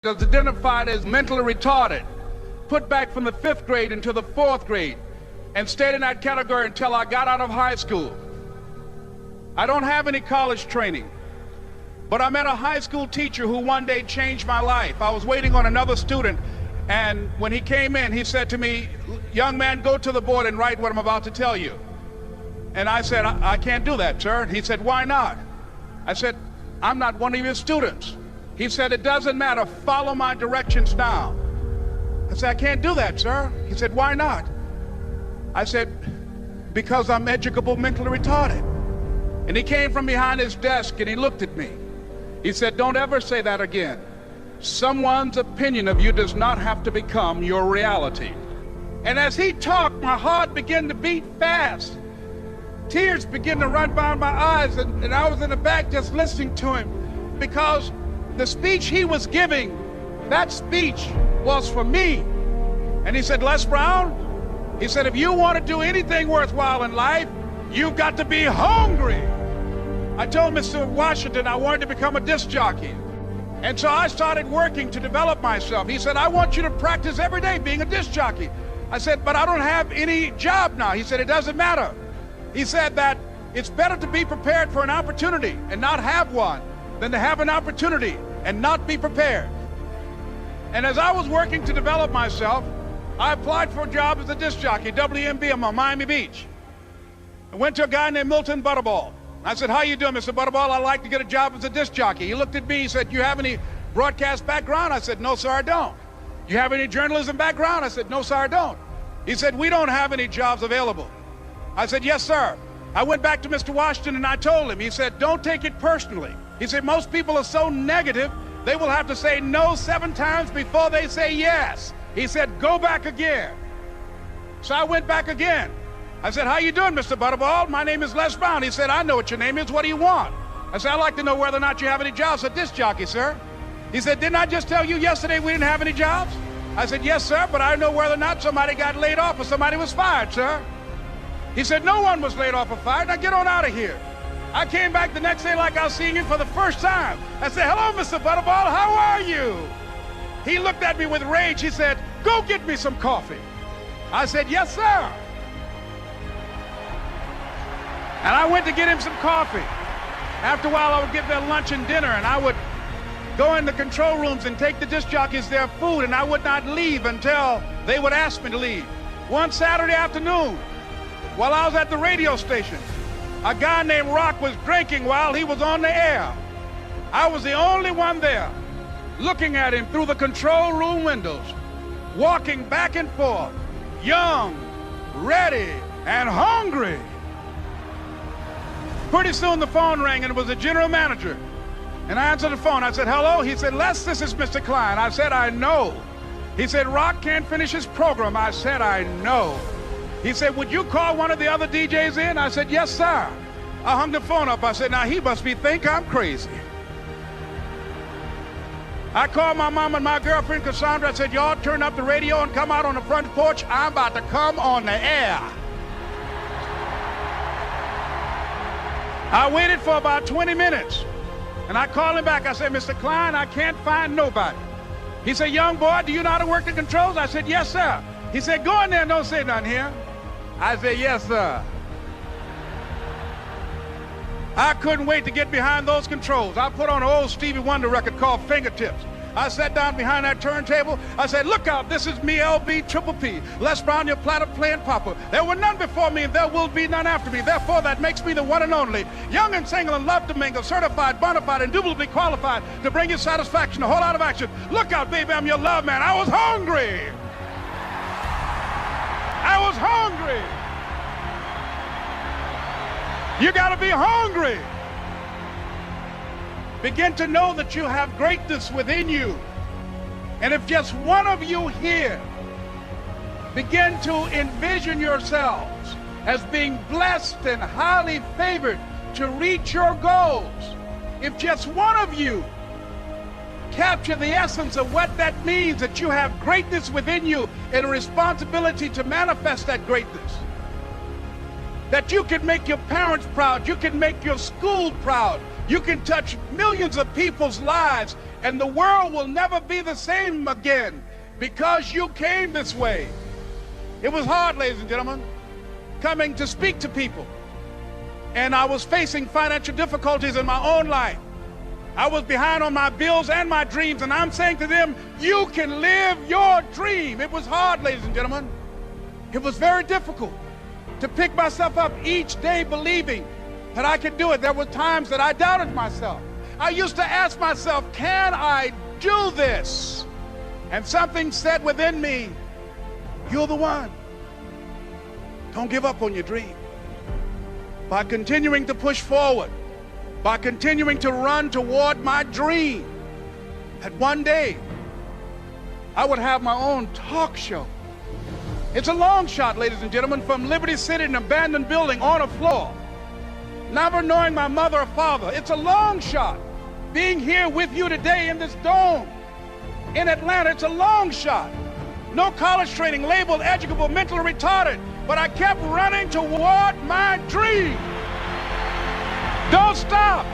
is identified as mentally retarded, put back from the 5th grade into the 4th grade, and stayed in that category until I got out of high school. I don't have any college training, but I met a high school teacher who one day changed my life. I was waiting on another student, and when he came in, he said to me, "Young man, go to the board and write what I'm about to tell you." And I said, I can't do that, sir. He said, "Why not?" I said, "I'm not one of your students." He said, "It doesn't matter. Follow my directions now." I said, "I can't do that, sir." He said, "Why not?" I said, "Because I'm educable mentally retarded." And he came from behind his desk and he looked at me. He said, "Don't ever say that again. Someone's opinion of you does not have to become your reality." And as he talked, my heart began to beat fast. Tears began to run down my eyes, and I was in the back just listening to him, because the speech he was giving, that speech was for me. And he said, "Les Brown," he said, "if you want to do anything worthwhile in life, you've got to be hungry." I told Mr. Washington I wanted to become a disc jockey. And so I started working to develop myself. He said, "I want you to practice every day being a disc jockey." I said, "But I don't have any job now." He said, "It doesn't matter." He said that it's better to be prepared for an opportunity and not have one than to have an opportunity and not be prepared. And as I was working to develop myself, I applied for a job as a disc jockey, WMB, on Miami Beach. I went to a guy named Milton Butterball. I said, "How you doing, Mr. Butterball? I'd like to get a job as a disc jockey." He looked at me, he said, "You have any broadcast background?" I said, "No, sir, I don't." "You have any journalism background?" I said, "No, sir, I don't." He said, "We don't have any jobs available." I said, "Yes, sir." I went back to Mr. Washington and I told him. He said, "Don't take it personally." He said, "Most people are so negative, they will have to say no 7 times before they say yes." He said, "Go back again." So I went back again. I said, "How you doing, Mr. Butterball? My name is Les Brown." He said, "I know what your name is. What do you want?" I said, "I'd like to know whether or not you have any jobs as a disc jockey, sir." He said, "Didn't I just tell you yesterday we didn't have any jobs?" I said, "Yes, sir, but I know whether or not somebody got laid off or somebody was fired, sir." He said, "No one was laid off or fired. Now get on out of here." I came back the next day like I was seeing him for the first time. I said, "Hello, Mr. Butterball, how are you?" He looked at me with rage. He said, "Go get me some coffee." I said, "Yes, sir." And I went to get him some coffee. After a while, I would get their lunch and dinner, and I would go in the control rooms and take the disc jockeys their food, and I would not leave until they would ask me to leave. One Saturday afternoon, while I was at the radio station, a guy named Rock was drinking while he was on the air. I was the only one there, looking at him through the control room windows, walking back and forth, young, ready, and hungry. Pretty soon the phone rang, and it was the general manager. And I answered the phone. I said, "Hello?" He said, "Les, this is Mr. Klein." I said, "I know." He said, "Rock can't finish his program." I said, "I know." He said, "Would you call one of the other DJs in?" I said, "Yes, sir." I hung the phone up. I said, "Now he must think I'm crazy." I called my mom and my girlfriend, Cassandra. I said, "Y'all turn up the radio and come out on the front porch. I'm about to come on the air." I waited for about 20 minutes, and I called him back. I said, "Mr. Klein, I can't find nobody." He said, "Young boy, do you know how to work the controls?" I said, "Yes, sir." He said, "Go in there and don't say nothing here." I said, "Yes, sir." I couldn't wait to get behind those controls. I put on an old Stevie Wonder record called Fingertips. I sat down behind that turntable. I said, "Look out, this is me, LB Triple P. Les Brown, your platter playing papa. There were none before me, and there will be none after me. Therefore, that makes me the one and only. Young and single and love to mingle, certified, bona fide, indubitably qualified to bring you satisfaction, a whole lot of action. Look out, baby, I'm your love man." I was hungry. I was hungry. You gotta be hungry. Begin to know that you have greatness within you. And if just one of you here begin to envision yourselves as being blessed and highly favored to reach your goals, if just one of you capture the essence of what that means, that you have greatness within you and a responsibility to manifest that greatness, that you can make your parents proud, you can make your school proud, you can touch millions of people's lives And the world will never be the same again because you came this way. It was hard, ladies and gentlemen, coming to speak to people. And I was facing financial difficulties in my own life. I was behind on my bills and my dreams, and I'm saying to them, you can live your dream. It was hard, ladies and gentlemen. It was very difficult to pick myself up each day believing that I could do it. There were times that I doubted myself. I used to ask myself, can I do this? And something said within me, you're the one. Don't give up on your dream. By continuing to push forward, by continuing to run toward my dream, that one day I would have my own talk show. It's a long shot, ladies and gentlemen, from Liberty City, an abandoned building on a floor, never knowing my mother or father. It's a long shot. Being here with you today in this dome in Atlanta, it's a long shot. No college training, labeled educable, mentally retarded, but I kept running toward my dream. Don't stop.